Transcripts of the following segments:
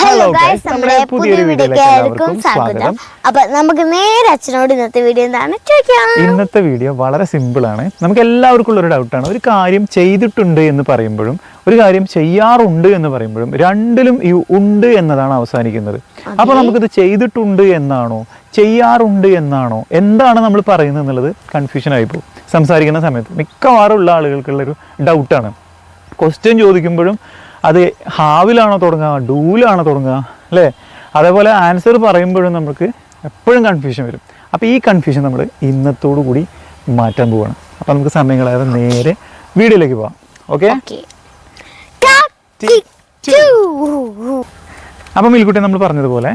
Hello guys, നമ്മുടെ പുതിയൊരു വീഡിയോയിലേക്ക് സ്വാഗതം. അപ്പൊ നമുക്ക് നേരെ അച്ഛനോട് ഇന്നത്തെ വീഡിയോ എന്താണ് ചോദിക്കാം. ഇന്നത്തെ വീഡിയോ വളരെ സിമ്പിൾ ആണ്. നമുക്ക് എല്ലാവർക്കും ഉള്ള ഒരു ഡൗട്ടാണ്. ഒരു കാര്യം ചെയ്തിട്ടുണ്ട് എന്ന് പറയുമ്പോഴും ഒരു കാര്യം ചെയ്യാറുണ്ട് എന്ന് പറയുമ്പോഴും രണ്ടിലും ഈ ഉണ്ട് എന്നതാണ് അവസാനിക്കുന്നത്. അപ്പൊ നമുക്കിത് ചെയ്തിട്ടുണ്ട് എന്നാണോ ചെയ്യാറുണ്ട് എന്നാണോ എന്താണ് നമ്മൾ പറയുന്നത് എന്നുള്ളത് കൺഫ്യൂഷൻ ആയിപ്പോകും. സംസാരിക്കുന്ന സമയത്ത് മിക്കവാറും ഉള്ള ആളുകൾക്കുള്ളൊരു ഡൗട്ടാണ്. ക്വസ്റ്റ്യൻ ചോദിക്കുമ്പോഴും അത് ഹാവിലാണോ തുടങ്ങുക ഡൂലാണോ തുടങ്ങുക അല്ലേ, അതേപോലെ ആൻസർ പറയുമ്പോഴും നമുക്ക് എപ്പോഴും കൺഫ്യൂഷൻ വരും. അപ്പോൾ ഈ കൺഫ്യൂഷൻ നമ്മൾ ഇന്നത്തോടു കൂടി മാറ്റാൻ പോവുകയാണ്. അപ്പോൾ നമുക്ക് സമയം കളയാതെ നേരെ വീഡിയോയിലേക്ക് പോവാം. ഓക്കെ, അപ്പം മിൽക്കുട്ടി നമ്മൾ പറഞ്ഞതുപോലെ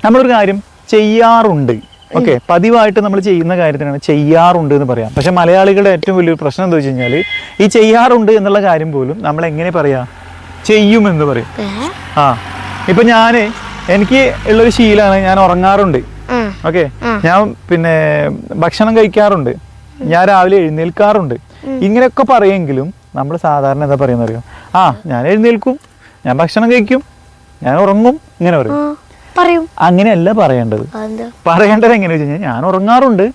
നമ്മളൊരു കാര്യം ചെയ്യാറുണ്ട്. ഓക്കെ, പതിവായിട്ട് നമ്മൾ ചെയ്യുന്ന കാര്യത്തിനാണ് ചെയ്യാറുണ്ട് എന്ന് പറയാം. പക്ഷെ മലയാളികളുടെ ഏറ്റവും വലിയൊരു പ്രശ്നം എന്താ വെച്ച് കഴിഞ്ഞാൽ ഈ ചെയ്യാറുണ്ട് എന്നുള്ള കാര്യം പോലും നമ്മൾ എങ്ങനെ പറയാ, ചെയ്യുമെന്ന് പറയും. ഇപ്പൊ എനിക്ക് ഉള്ളൊരു ശീലമാണ്, ഞാൻ ഉറങ്ങാറുണ്ട്. ഓക്കെ, ഞാൻ പിന്നെ ഭക്ഷണം കഴിക്കാറുണ്ട്, ഞാൻ രാവിലെ എഴുന്നേൽക്കാറുണ്ട്. ഇങ്ങനെയൊക്കെ പറയെങ്കിലും നമ്മൾ സാധാരണ എന്താ പറയുന്ന അറിയാം, ഞാൻ എഴുന്നേൽക്കും, ഞാൻ ഭക്ഷണം കഴിക്കും, ഞാൻ ഉറങ്ങും, ഇങ്ങനെ പറയും. അങ്ങനെയല്ല പറയേണ്ടത്. പറയേണ്ടത് എങ്ങനെയാ വെച്ച് കഴിഞ്ഞാൽ ഞാൻ ഉറങ്ങാറുണ്ട്,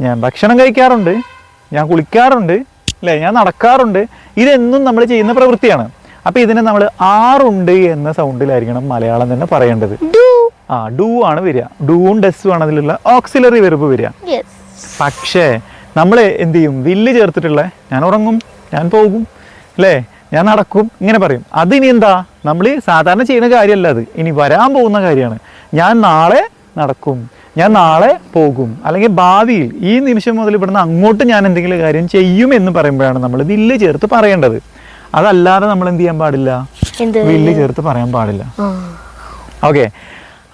ഞാൻ ഭക്ഷണം കഴിക്കാറുണ്ട്, ഞാൻ കുളിക്കാറുണ്ട് അല്ലേ, ഞാൻ നടക്കാറുണ്ട്. ഇതെന്നും നമ്മൾ ചെയ്യുന്ന പ്രവൃത്തിയാണ്. അപ്പൊ ഇതിനെ നമ്മൾ ആറുണ്ട് എന്ന സൗണ്ടിലായിരിക്കണം മലയാളം തന്നെ പറയേണ്ടത്. ഡു ആണ് വരിക. ഡൂവും ഡെസ്സും ആണ് അതിലുള്ള ഓക്സിലറി വെർബ് വരിക. പക്ഷേ നമ്മൾ എന്ത് ചെയ്യും, വില്ല് ചേർത്തിട്ടുള്ള ഞാൻ ഉറങ്ങും, ഞാൻ പോകും അല്ലേ, ഞാൻ നടക്കും, ഇങ്ങനെ പറയും. അതിനി എന്താ, നമ്മൾ സാധാരണ ചെയ്യുന്ന കാര്യമല്ല, അത് ഇനി വരാൻ പോകുന്ന കാര്യമാണ്. ഞാൻ നാളെ നടക്കും, ഞാൻ നാളെ പോകും, അല്ലെങ്കിൽ ഭാവിയിൽ ഈ നിമിഷം മുതൽ ഇവിടുന്ന് അങ്ങോട്ട് ഞാൻ എന്തെങ്കിലും കാര്യം ചെയ്യും എന്ന് പറയുമ്പോഴാണ് നമ്മൾ വില്ല് ചേർത്ത് പറയേണ്ടത്. അതല്ലാതെ നമ്മൾ എന്ത് ചെയ്യാൻ പാടില്ല, വില്ല് ചേർത്ത് പറയാൻ പാടില്ല. ഓക്കെ,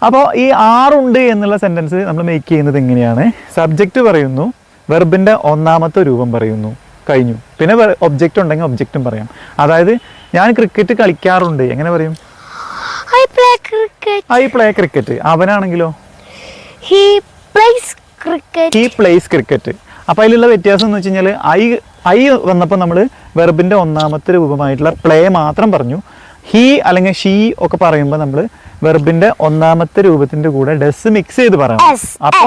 അപ്പോൾ ഈ ആറുണ്ട് എന്നുള്ള സെന്റൻസ് നമ്മൾ മേക്ക് ചെയ്യുന്നത് എങ്ങനെയാണ്, സബ്ജക്റ്റ് പറയുന്നു, വെർബിന്റെ ഒന്നാമത്തെ രൂപം പറയുന്നു, കഴിഞ്ഞു. പിന്നെ ഒബ്ജക്റ്റ് ഉണ്ടെങ്കിൽ ഒബ്ജക്റ്റും പറയാം. അതായത് ഞാൻ ക്രിക്കറ്റ് കളിക്കാറുണ്ട്, എങ്ങനെ പറയും, ഐ പ്ലേ ക്രിക്കറ്റ്. അവനാണെങ്കിലോ ഹി പ്ലേസ് ക്രിക്കറ്റ്. അപ്പൊ അതിലുള്ള വ്യത്യാസം എന്ന് വെച്ച് കഴിഞ്ഞാൽ ഐ വന്നപ്പോൾ നമ്മൾ വെർബിന്റെ ഒന്നാമത്തെ രൂപമായിട്ടുള്ള പ്ലേ മാത്രം പറഞ്ഞു. ഹി അല്ലെങ്കിൽ ഷീ ഒക്കെ പറയുമ്പോൾ നമ്മൾ വെർബിന്റെ ഒന്നാമത്തെ രൂപത്തിന്റെ കൂടെ ഡസ് മിക്സ് ചെയ്ത് പറയണം. അപ്പൊ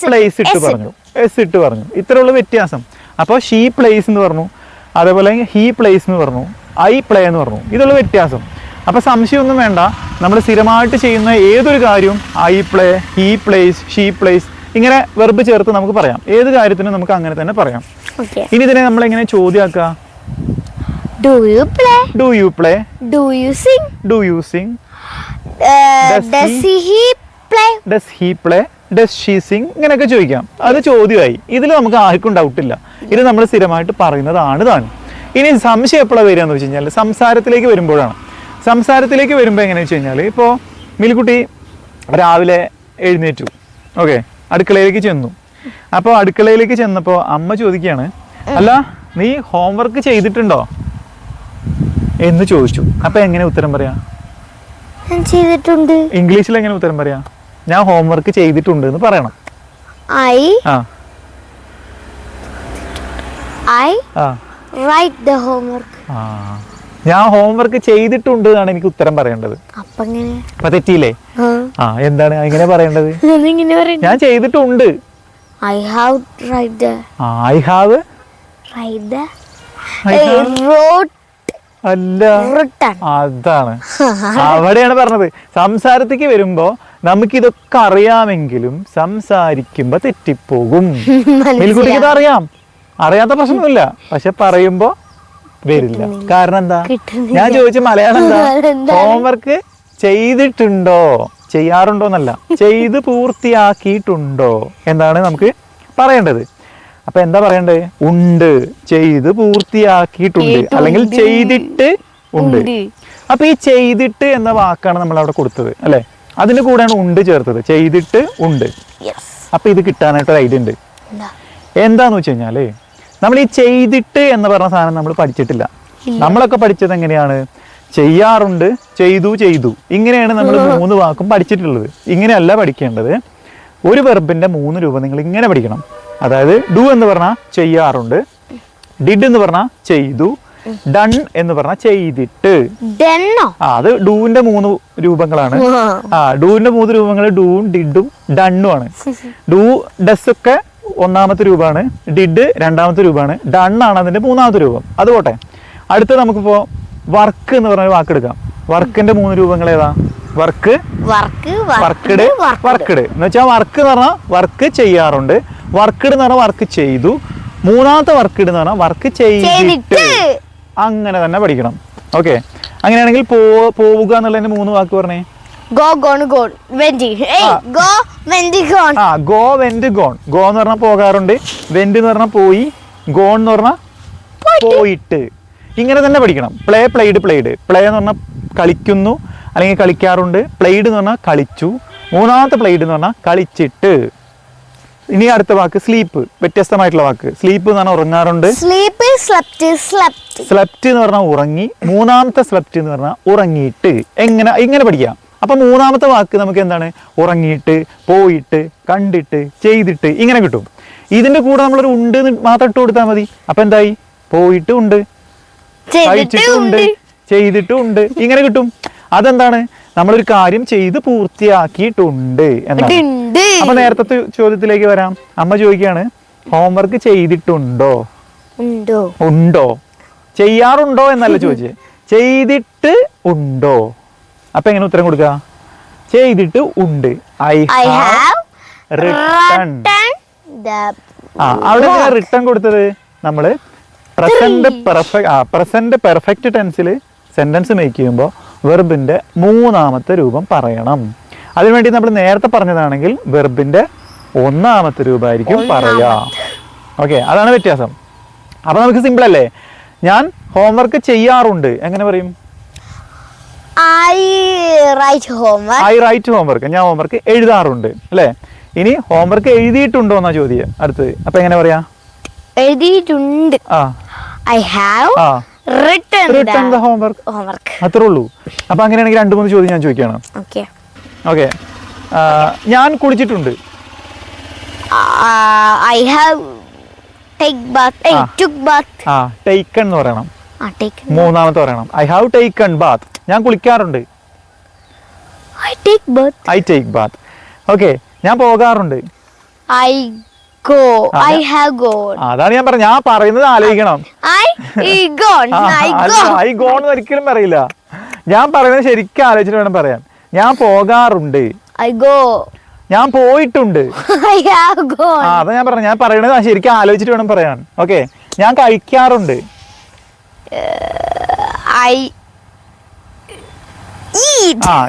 പ്ലേസ് ഇട്ട് പറഞ്ഞു, എസ് ഇട്ട് പറഞ്ഞു. ഇത്രയുള്ള വ്യത്യാസം. അപ്പോൾ ഷീ പ്ലേസ് എന്ന് പറഞ്ഞു, അതേപോലെ ഹി പ്ലേസ് എന്ന് പറഞ്ഞു, ഐ പ്ലേ എന്ന് പറഞ്ഞു. ഇതുള്ള വ്യത്യാസം. അപ്പോൾ സംശയമൊന്നും വേണ്ട, നമ്മൾ സ്ഥിരമായിട്ട് ചെയ്യുന്ന ഏതൊരു കാര്യവും I play, he place, she place ഇങ്ങനെ വെർബ് ചേർത്ത് നമുക്ക് പറയാം. ഏത് കാര്യത്തിനും നമുക്ക് അങ്ങനെ തന്നെ പറയാം. ഇനി ഇതിനെ നമ്മൾ എങ്ങനെ ചോദ്യമാക്കുക, do you play, do you play, do you sing, do you sing, does he play, does he play, does she sing, ഇങ്ങനെയൊക്കെ ചോദിക്കാം. അത് ചോദ്യമായി. ഇതിൽ നമുക്ക് ആർക്കും ഡൗട്ടില്ല, ഇത് നമ്മൾ സ്ഥിരമായിട്ട് പറയുന്നതാണ് താനും. ഇനി സംശയം എപ്പോഴാണ് വരിക എന്ന് വെച്ച് കഴിഞ്ഞാൽ സംസാരത്തിലേക്ക് വരുമ്പോഴാണ്. സംസാരത്തിലേക്ക് വരുമ്പോൾ എങ്ങനെയാ വെച്ച് കഴിഞ്ഞാൽ, ഇപ്പോൾ മിൽക്കുട്ടി രാവിലെ എഴുന്നേറ്റു, ഓക്കെ, അടുക്കളയിലേക്ക് ചെന്നു. അപ്പോൾ അടുക്കളയിലേക്ക് ചെന്നപ്പോൾ അമ്മ ചോദിക്കുകയാണ്, അല്ല നീ ഹോംവർക്ക് ചെയ്തിട്ടുണ്ടോ എന്ന് ചോദിച്ചു. അപ്പൊ എങ്ങനെ ഉത്തരം പറയാ, ചെയ്തിട്ടുണ്ട്. ഇംഗ്ലീഷിൽ എങ്ങനെ ഉത്തരം പറയാ, ഞാൻ ഹോംവർക്ക് ചെയ്തിട്ടുണ്ട് എന്ന് പറയണം. ഞാൻ ഹോംവർക്ക് ചെയ്തിട്ടുണ്ട് എന്നാണ് എനിക്ക് ഉത്തരം പറയേണ്ടത്. അപ്പൊ തെറ്റിയില്ലേ? എന്താണ് എങ്ങനെ പറയേണ്ടത്, ഞാൻ ചെയ്തിട്ടുണ്ട്. I have wrote. അല്ല, അതാണ് അവിടെയാണ് പറഞ്ഞത്. സംസാരത്തേക്ക് വരുമ്പോ നമുക്കിതൊക്കെ അറിയാമെങ്കിലും സംസാരിക്കുമ്പോ തെറ്റിപ്പോകും. മിൽക്കുട്ടിക്ക് ഇത് അറിയാം, അറിയാത്ത പ്രശ്നമൊന്നുമില്ല, പക്ഷെ പറയുമ്പോ വരില്ല. കാരണം എന്താ, ഞാൻ ചോദിച്ച മലയാളം എന്താ, ഹോംവർക്ക് ചെയ്തിട്ടുണ്ടോ, ചെയ്യാറുണ്ടോ എന്നല്ല, ചെയ്ത് പൂർത്തിയാക്കിയിട്ടുണ്ടോ എന്താണ് നമുക്ക് പറയേണ്ടത്. അപ്പൊ എന്താ പറയണ്ടത്, ഉണ്ട്, ചെയ്ത് പൂർത്തിയാക്കിയിട്ടുണ്ട്, അല്ലെങ്കിൽ ചെയ്തിട്ട് ഉണ്ട്. അപ്പൊ ഈ ചെയ്തിട്ട് എന്ന വാക്കാണ് നമ്മൾ അവിടെ കൊടുത്തത് അല്ലെ, അതിന്റെ കൂടെയാണ് ഉണ്ട് ചേർത്തത്, ചെയ്തിട്ട് ഉണ്ട്. അപ്പൊ ഇത് കിട്ടാനായിട്ട് ഒരു ഐഡിയ ഉണ്ട്. എന്താന്ന് വെച്ച് കഴിഞ്ഞാല് നമ്മൾ ഈ ചെയ്തിട്ട് എന്ന് പറഞ്ഞ സാധനം നമ്മൾ പഠിച്ചിട്ടില്ല. നമ്മളൊക്കെ പഠിച്ചത് എങ്ങനെയാണ്, ചെയ്യാറുണ്ട്, ചെയ്തു, ചെയ്തു, ഇങ്ങനെയാണ് നമ്മൾ 3 വാക്കും പഠിച്ചിട്ടുള്ളത്. ഇങ്ങനെയല്ല പഠിക്കേണ്ടത്. ഒരു വെർബിന്റെ 3 രൂപം നിങ്ങൾ ഇങ്ങനെ പഠിക്കണം. അതായത് ഡു എന്ന് പറഞ്ഞാൽ ചെയ്യാറുണ്ട്, ഡിഡ് എന്ന് പറഞ്ഞാൽ ചെയ്തു, ഡൺ എന്ന് പറഞ്ഞാൽ ചെയ്തിട്ട്. ഡണ്ണോ? അത് ഡൂവിന്റെ 3 രൂപങ്ങളാണ്. ഡൂവിന്റെ 3 രൂപങ്ങൾ ഡൂവും ഡിഡും ഡണ്ണും ആണ്. ഡൂ ഡസ് ഒക്കെ 1ാമത്തെ രൂപമാണ്, ഡിഡ് 2ാമത്തെ രൂപമാണ്, ഡൺ ആണ് അതിന്റെ 3ാമത്തെ രൂപം. അത് പോട്ടെ. അടുത്ത് നമുക്കിപ്പോ വർക്ക് എന്ന് പറഞ്ഞ വാക്കെടുക്കാം. വർക്കിന്റെ 3 രൂപങ്ങൾ ഏതാ? വർക്ക്, വർക്ക്ഡ്, വർക്ക്ഡ് എന്ന് വെച്ചാൽ വർക്ക് എന്ന് പറഞ്ഞാൽ വർക്ക് ചെയ്യാറുണ്ട്, വർക്ക്ഡ് എന്ന് പറഞ്ഞാൽ വർക്ക് ചെയ്തു, 3ാമത്തെ വർക്ക്ഡ് എന്ന് പറഞ്ഞാൽ വർക്ക് ചെയ്തിട്ട്. അങ്ങനെ തന്നെ പഠിക്കണം. ഓക്കെ, അങ്ങനെയാണെങ്കിൽ പോവുക എന്നുള്ളതിന്റെ 3 വാക്ക് പറഞ്ഞേ. Go, gone, gone, went. Go, went, gone. Go, went, gone. Go എന്ന് പറഞ്ഞാൽ പോകാറുണ്ട്, വെന്റ് എന്ന് പറഞ്ഞാൽ പോയി, ഗോൺ എന്ന് പറഞ്ഞാൽ പോയിട്ട്. ഇങ്ങനെ തന്നെ പഠിക്കണം. Play, played, played. പ്ലേ എന്ന് പറഞ്ഞാൽ കളിക്കുന്നു അല്ലെങ്കിൽ കളിക്കാറുണ്ട്, പ്ലേഡ് എന്ന് പറഞ്ഞാൽ കളിച്ചു, 3ാമത്തെ പ്ലേഡ് എന്ന് പറഞ്ഞാൽ കളിച്ചിട്ട്. ഇനി അടുത്ത വാക്ക് സ്ലീപ്പ്, വ്യത്യസ്തമായിട്ടുള്ള വാക്ക്. സ്ലീപ്പ് എന്ന് പറഞ്ഞാൽ ഉറങ്ങാറുണ്ട്, സ്ലെപ്റ്റ് എന്ന് പറഞ്ഞാൽ ഉറങ്ങി, 3ാമത്തെ സ്ലെപ്റ്റ് എന്ന് പറഞ്ഞാൽ ഉറങ്ങിയിട്ട്. ഇങ്ങനെ പഠിക്കാം. അപ്പൊ 3ാമത്തെ വാക്ക് നമുക്ക് എന്താണ്? ഉറങ്ങിയിട്ട്, പോയിട്ട്, കണ്ടിട്ട്, ചെയ്തിട്ട്, ഇങ്ങനെ കിട്ടും. ഇതിന്റെ കൂടെ നമ്മളൊരു ഉണ്ട് മാത്രം ഇട്ട് കൊടുത്താൽ മതി. അപ്പൊ എന്തായി? പോയിട്ട് ഉണ്ട്, കഴിച്ചിട്ടുണ്ട്, ചെയ്തിട്ടുണ്ട്, ഇങ്ങനെ കിട്ടും. അതെന്താണ്? നമ്മളൊരു കാര്യം ചെയ്ത് പൂർത്തിയാക്കിയിട്ടുണ്ട് എന്നാണ്. അപ്പൊ നേരത്തെ ചോദ്യത്തിലേക്ക് വരാം. അമ്മ ചോദിക്കുകയാണ്, ഹോംവർക്ക് ചെയ്തിട്ടുണ്ടോ? ഉണ്ടോ? ചെയ്യാറുണ്ടോ എന്നല്ല ചോദിച്ചേ, ചെയ്തിട്ട് ഉണ്ടോ. അപ്പൊ എങ്ങനെ ഉത്തരം കൊടുക്കുക? ചെയ്തിട്ട് ഉണ്ട്. I have written. അവിടെ റിട്ടൺ കൊടുത്തത് നമ്മള് പ്രസന്റ് പെർഫെക്റ്റ് ടെൻസിൽ സെന്റൻസ് മേക്ക് ചെയ്യുമ്പോൾ വെർബിന്റെ 3ാമത്തെ രൂപം പറയണം. അതിനുവേണ്ടി നമ്മൾ നേരത്തെ പറഞ്ഞതാണെങ്കിൽ വെർബിന്റെ 1ാമത്തെ രൂപമായിരിക്കും പറയാ. ഓക്കെ, അതാണ് വ്യത്യാസം. അപ്പൊ നമുക്ക് സിമ്പിൾ അല്ലേ? ഞാൻ ഹോംവർക്ക് ചെയ്യാറുണ്ട് എങ്ങനെ പറയും? I write homework. ഞാൻ ഹോംവർക്ക് എഴുതാറുണ്ട് അല്ലേ? ഇനി ഹോംവർക്ക് എഴുതിയിട്ടുണ്ടോ എന്നാ ചോദ്യം അടുത്ത്. അപ്പൊ എങ്ങനെ പറയാ? എഴുതിയിട്ടുണ്ട്. I have written the homework. അത്രേ ഉള്ളൂ. അപ്പൊ അങ്ങനെയാണെങ്കിൽ 2-3 ചോദ്യം ഞാൻ ചോദിക്കുകയാണ്. ഓക്കെ, ഞാൻ കുളിച്ചിട്ടുണ്ട്. I have took bath. Taken എന്ന് പറയണം, 3ാമത്തെ പറയണം. I have taken bath. ഞാൻ കുളിക്കാറുണ്ട്. I take bath. ഓക്കെ, ഞാൻ പോകാറുണ്ട്. I go. അതാണ് ഞാൻ പറഞ്ഞത്. ഞാൻ പറയുന്നത് ആലോചിക്കണം. ഐ ഗോൺ ഒരിക്കലും പറയില്ല. ഞാൻ പറയുന്നത് ശരിക്കും ആലോചിച്ചിട്ട് വേണം പറയാൻ. ഞാൻ പോകാറുണ്ട്. I go. ഞാൻ പോയിട്ടുണ്ട്. അതാ ഞാൻ പറഞ്ഞു. ഞാൻ പറയുന്നത് ശരിക്കും ആലോചിച്ചിട്ട് വേണം പറയാൻ. ഓക്കെ, ഞാൻ കഴിക്കാറുണ്ട്.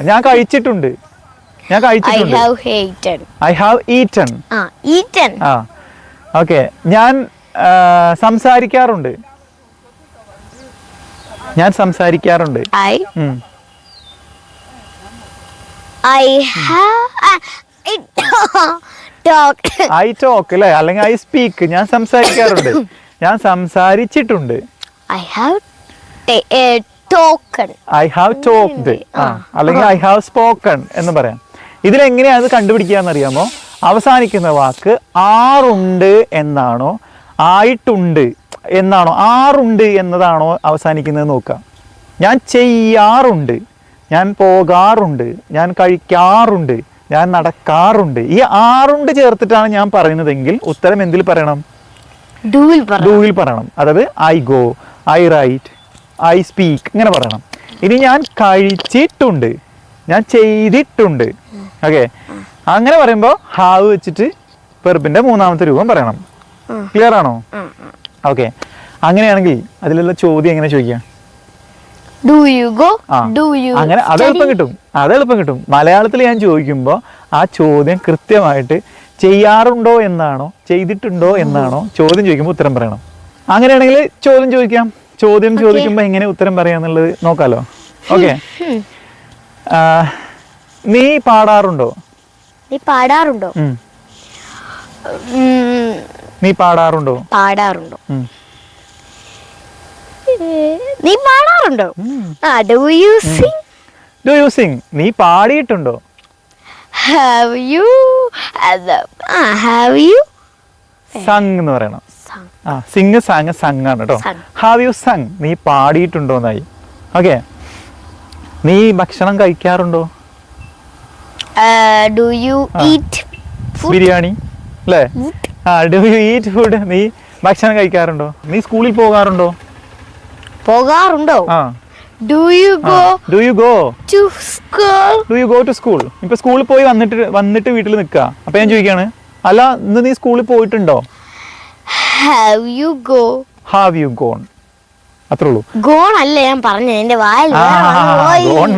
ഞാൻ കഴിച്ചിട്ടുണ്ട്. I have eaten. ഓക്കെ, ഞാൻ സംസാരിക്കാറുണ്ട്. ഐ ടോക്ക് അല്ലേ, അല്ലെങ്കിൽ ഐ സ്പീക്ക്. ഞാൻ സംസാരിക്കാറുണ്ട്. ഞാൻ സംസാരിച്ചിട്ടുണ്ട്. ഐ ഹാവ് ടോക്ക്ഡ് അല്ലെങ്കിൽ ഐ ഹാവ് സ്പോക്കൺ എന്ന് പറയാം. ഇതിലെങ്ങനെയാണ് കണ്ടുപിടിക്കാന്ന് അറിയാമോ? അവസാനിക്കുന്ന വാക്ക് ആറുണ്ട് എന്നാണോ ആയിട്ടുണ്ട് എന്നാണോ ആറുണ്ട് എന്നതാണോ അവസാനിക്കുന്നത് നോക്കാം. ഞാൻ ചെയ്യാറുണ്ട്, ഞാൻ പോകാറുണ്ട്, ഞാൻ കഴിക്കാറുണ്ട്, ഞാൻ നടക്കാറുണ്ട്. ഈ ആറുണ്ട് ചേർത്തിട്ടാണ് ഞാൻ പറയുന്നതെങ്കിൽ ഉത്തരം എന്തിൽ പറയണം? ഡൂവിൽ പറയണം. അതായത് I go, I write, I speak ഇങ്ങനെ പറയണം. ഇനി ഞാൻ കഴിച്ചിട്ടുണ്ട്, ഞാൻ ചെയ്തിട്ടുണ്ട്. ഓക്കെ, അങ്ങനെ പറയുമ്പോൾ ഹാവ് വെച്ചിട്ട് വെർബിന്റെ 3ാമത്തെ രൂപം പറയണം. ക്ലിയർ ആണോ? ഓക്കെ, അങ്ങനെയാണെങ്കിൽ അതിലുള്ള ചോദ്യം എങ്ങനെ ചോദിക്കാം? അങ്ങനെ അതെളുപ്പം കിട്ടും. മലയാളത്തിൽ ഞാൻ ചോദിക്കുമ്പോൾ ആ ചോദ്യം കൃത്യമായിട്ട് ചെയ്യാറുണ്ടോ എന്നാണോ ചെയ്തിട്ടുണ്ടോ എന്നാണോ ചോദ്യം ചോദിക്കുമ്പോൾ ഉത്തരം പറയണം. അങ്ങനെയാണെങ്കിൽ ചോദ്യം ചോദിക്കാം. ചോദ്യം ചോദിക്കുമ്പോൾ എങ്ങനെ ഉത്തരം പറയാന്നുള്ളത് നോക്കാലോ. ഓക്കെ, നീ പാടാറുണ്ടോ? നീ പാടാറുണ്ടോ? നീ പാടാറുണ്ടോ? നീ പാടാറുണ്ടോ? Do you Singh? നീ പാടിയിട്ടുണ്ടോ? ഹാവ് യു സങ് എന്ന് പറയണം. സിംഗ് സാങ് സങ് ആണ് കേട്ടോ. ഹാവ് യു സങ്, നീ പാടിയിട്ടുണ്ടോ എന്നായി. ഓക്കെ, നീ ഭക്ഷണം കഴിക്കാറുണ്ടോ? ഡു യു ഈറ്റ് ബിരിയാണി അല്ലേ? ഡു യു ഈറ്റ് ഫുഡ്, നീ ഭക്ഷണം കഴിക്കാറുണ്ടോ? നീ സ്കൂളിൽ പോകാറുണ്ടോ? പോകാറുണ്ടോ? Do you go to school? ഇപ്പൊ സ്കൂളിൽ പോയി വന്നിട്ട് വീട്ടിൽ നിൽക്കുക. അപ്പൊ ഞാൻ ചോദിക്കാണ്, അല്ല ഇന്ന് നീ സ്കൂളിൽ പോയിട്ടുണ്ടോ? Have you gone? അത്രേ ഉള്ളൂ. ഗോൺ അല്ല ഞാൻ പറഞ്ഞത്, എന്റെ വായിൽ ഗോൺ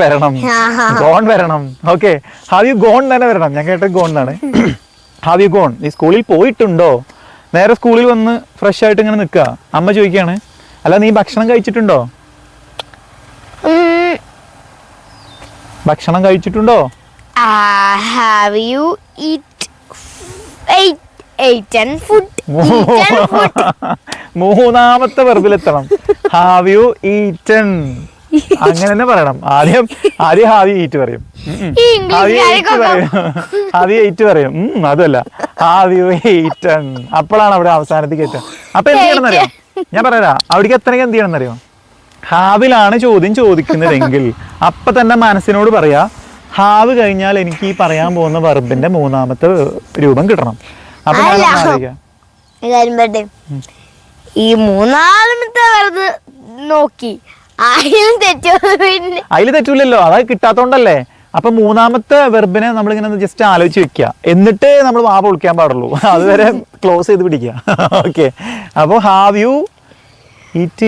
വരണം. ഓക്കെ, ഹാവ് യു ഗോൺ തന്നെ വരണം. ഞാൻ കേട്ടത് ഗോൺ എന്നാണ്. ഹാവ് യു ഗോൺ, നീ സ്കൂളിൽ പോയിട്ടുണ്ടോ? നേരെ സ്കൂളിൽ വന്ന് ഫ്രഷ് ആയിട്ട് ഇങ്ങനെ നിൽക്കുക. അമ്മ ചോദിക്കാണ്, അല്ല നീ ഭക്ഷണം കഴിച്ചിട്ടുണ്ടോ? ഭക്ഷണം കഴിച്ചിട്ടുണ്ടോ? Have you eaten food? മൂന്നാമത്തെ വെർബിലെത്തണം. ഹാവ് യു ഈറ്റൻ, അങ്ങനെ തന്നെ പറയണം. ആദ്യം ഹാവ് യു ഈറ്റ് പറയും, ഹാവ് യു ഈറ്റ് പറയും. അതല്ല, ഹാവ് യു ഈറ്റൻ, അപ്പോഴാണ് അവിടെ അവസാനത്തേക്ക് എത്തുക. അപ്പൊ എന്ത് ചെയ്യണമെന്നറിയോ? ഞാൻ പറയാ, അവിടേക്ക് എത്രയൊക്കെ എന്ത് ചെയ്യണമെന്നറിയോ? ഹാവിലാണ് ചോദ്യം ചോദിക്കുന്നതെങ്കിൽ അപ്പൊ തന്നെ മനസ്സിനോട് പറയാ, ഹാവ് കഴിഞ്ഞാൽ എനിക്ക് ഈ പറയാൻ പോകുന്ന വെർബിന്റെ മൂന്നാമത്തെ രൂപം കിട്ടണം. അപ്പൊ ഈ മൂന്നാമത്തെ വെറുതെ നോക്കി അതില് തെറ്റൂലല്ലോ, അത് കിട്ടാത്തോണ്ടല്ലേ. അപ്പൊ മൂന്നാമത്തെ വെർബിനെ നമ്മളിങ്ങനെ ജസ്റ്റ് ആലോചിച്ച് വെക്കുക, എന്നിട്ട് നമ്മൾ വാ പൊളിക്കാൻ പാടുള്ളൂ. അതുവരെ ക്ലോസ് ചെയ്ത് പിടിക്കുക. ഓക്കെ, അപ്പൊ ഹാവ് യു ഈറ്റൺ,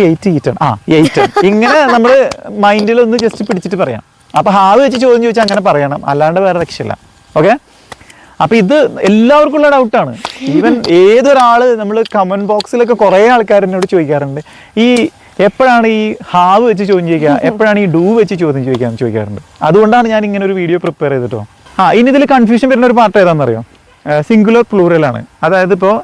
ഇങ്ങനെ നമ്മള് മൈൻഡിൽ ഒന്ന് ജസ്റ്റ് പിടിച്ചിട്ട് പറയാം. അപ്പൊ ഹാവ് വെച്ച് ചോദ്യം ചോദിച്ചാൽ അങ്ങനെ പറയണം, അല്ലാണ്ട് വേറെ രക്ഷയില്ല. ഓക്കെ, അപ്പൊ ഇത് എല്ലാവർക്കും ഉള്ള ഡൗട്ടാണ്. ഈവൻ ഏതൊരാള് നമ്മൾ കമന്റ് ബോക്സിലൊക്കെ കുറെ ആൾക്കാർ എന്നോട് ചോദിക്കാറുണ്ട്, ഈ എപ്പോഴാണ് ഈ ഹാവ് വെച്ച് ചോദ്യം ചോദിക്കുക, എപ്പോഴാണ് ഈ ഡൂ വെച്ച് ചോദ്യം ചോദിക്കാറുണ്ട്. അതുകൊണ്ടാണ് ഞാൻ ഇങ്ങനെ ഒരു വീഡിയോ പ്രിപ്പയർ ചെയ്തിട്ടോ. ഇനി ഇതിൽ കൺഫ്യൂഷൻ വരുന്ന ഒരു പാർട്ട് ഏതാണെന്നറിയോ? സിംഗുലർ പ്ലൂറൽ ആണ്. അതായത് ഇപ്പോൾ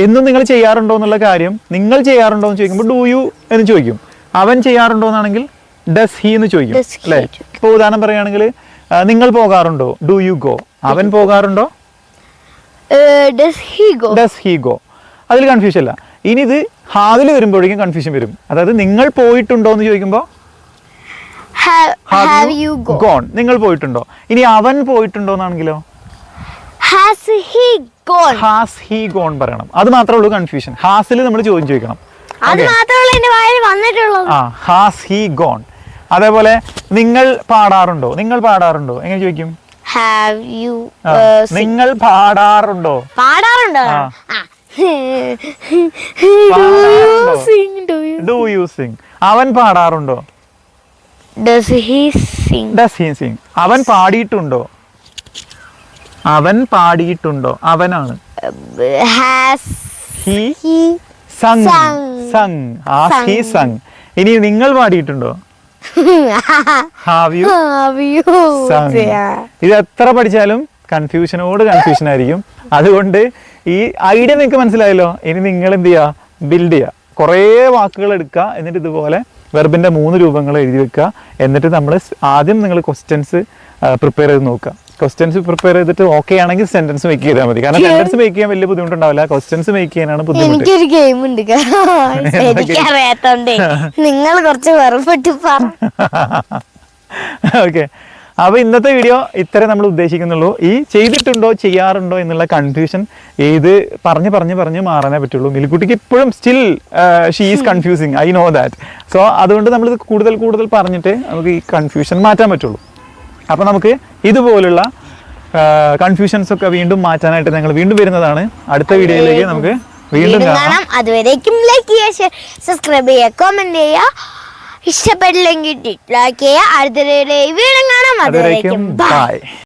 എന്നും നിങ്ങൾ ചെയ്യാറുണ്ടോ എന്നുള്ള കാര്യം നിങ്ങൾ ചെയ്യാറുണ്ടോ എന്ന് ചോദിക്കുമ്പോൾ ഡു യു എന്ന് ചോദിക്കും. അവൻ ചെയ്യാറുണ്ടോ എന്നാണെങ്കിൽ ഡസ് ഹി എന്ന് ചോദിക്കും അല്ലേ? ഇപ്പോൾ ഉദാഹരണം പറയുകയാണെങ്കിൽ നിങ്ങൾ പോകാറുണ്ടോ? Do you go. അവൻ പോകാറുണ്ടോ? Does he go. അതിൽ കൺഫ്യൂഷൻ ഇല്ല. ഇനി ഇത് ഹാവിൽ വരുമ്പോഴേക്കും കൺഫ്യൂഷൻ വരും. അതായത് നിങ്ങൾ പോയിട്ടുണ്ടോ എന്ന് ചോദിക്കുമ്പോൾ ഗോൺ, നിങ്ങൾ പോയിട്ടുണ്ടോ. ഇനി അവൻ പോയിട്ടുണ്ടോ എന്നാണെങ്കിലോ ഹാസ് ഹി ഗോൺ പറയണം. അത് മാത്രമേ ഉള്ളൂ കൺഫ്യൂഷൻ. ഹാസിൽ നമ്മൾ ചോദ്യം ചോദിക്കണം. Has he gone. അതേപോലെ നിങ്ങൾ പാടാറുണ്ടോ? നിങ്ങൾ പാടാറുണ്ടോ എങ്ങനെ ചോദിക്കും? നിങ്ങൾ പാടാറുണ്ടോ? Do you Singh. അവൻ പാടാറുണ്ടോ? Does he Singh. അവൻ പാടിയിട്ടുണ്ടോ? അവൻ പാടിയിട്ടുണ്ടോ? അവനാണ്. ഇനി നിങ്ങൾ പാടിയിട്ടുണ്ടോ? ഇത് എത്ര പഠിച്ചാലും കൺഫ്യൂഷൻ ആയിരിക്കും. അതുകൊണ്ട് ഈ ഐഡിയ നിങ്ങൾക്ക് മനസ്സിലായല്ലോ. ഇനി നിങ്ങൾ എന്ത് ചെയ്യുക? ബിൽഡ് ചെയ്യുക. കുറേ വാക്കുകൾ എടുക്കുക, എന്നിട്ട് ഇതുപോലെ വെർബിന്റെ 3 രൂപങ്ങൾ എഴുതി വെക്കുക. എന്നിട്ട് നമ്മൾ ആദ്യം നിങ്ങൾ ക്വസ്റ്റ്യൻസ് പ്രിപ്പയർ ചെയ്ത് നോക്കുക. ക്വസ്റ്റ്യൻസ് പ്രിപ്പയർ ചെയ്തിട്ട് ഓക്കെ ആണെങ്കിൽ സെന്റൻസ് മേക്ക് ചെയ്താൽ മതി. കാരണം സെന്റൻസ് മേക്ക് ചെയ്യാൻ വലിയ ബുദ്ധിമുട്ടുണ്ടാവില്ല, ക്വസ്റ്റ്യൻസ് മേക്ക് ചെയ്യാനാണ് ബുദ്ധിമുട്ട്. എനിക്കൊരു ഗെയിം ഉണ്ട്, എനിക്കറിയാത്തോണ്ടേ നിങ്ങൾ കുറച്ച് വെറുപ്പെട്ട് പറ. ഓക്കെ, അപ്പൊ ഇന്നത്തെ വീഡിയോ ഇത്രേ നമ്മൾ ഉദ്ദേശിക്കുന്നുള്ളൂ. ഈ ചെയ്തിട്ടുണ്ടോ ചെയ്യാറുണ്ടോ എന്നുള്ള കൺഫ്യൂഷൻ ഇത് പറഞ്ഞ് മാറാനേ പറ്റുള്ളൂ. മിലിക്കുട്ടിക്ക് ഇപ്പോഴും still she is confusing, I know that. So അതുകൊണ്ട് നമ്മളിത് കൂടുതൽ പറഞ്ഞിട്ട് നമുക്ക് ഈ കൺഫ്യൂഷൻ മാറ്റാൻ പറ്റുള്ളൂ. അപ്പൊ നമുക്ക് ഇതുപോലുള്ള കൺഫ്യൂഷൻസ് ഒക്കെ വീണ്ടും മാറ്റാനായിട്ട് ഞങ്ങൾ വീണ്ടും വരുന്നതാണ്. അടുത്ത വീഡിയോയിലേക്ക് നമുക്ക് വീണ്ടും കാണാം. അതുവരേക്കും ലൈക്ക് ചെയ്യുക, സബ്സ്ക്രൈബ് ചെയ്യുക, കമന്റ് ചെയ്യുക. ഇഷ്ടപ്പെട്ടില്ലെങ്കിൽ ഡിസ്ലൈക്ക് ചെയ്യുക. അടുത്ത വീഡിയോയിൽ വീണ്ടും കാണാം. അതുവരേക്കും ബൈ.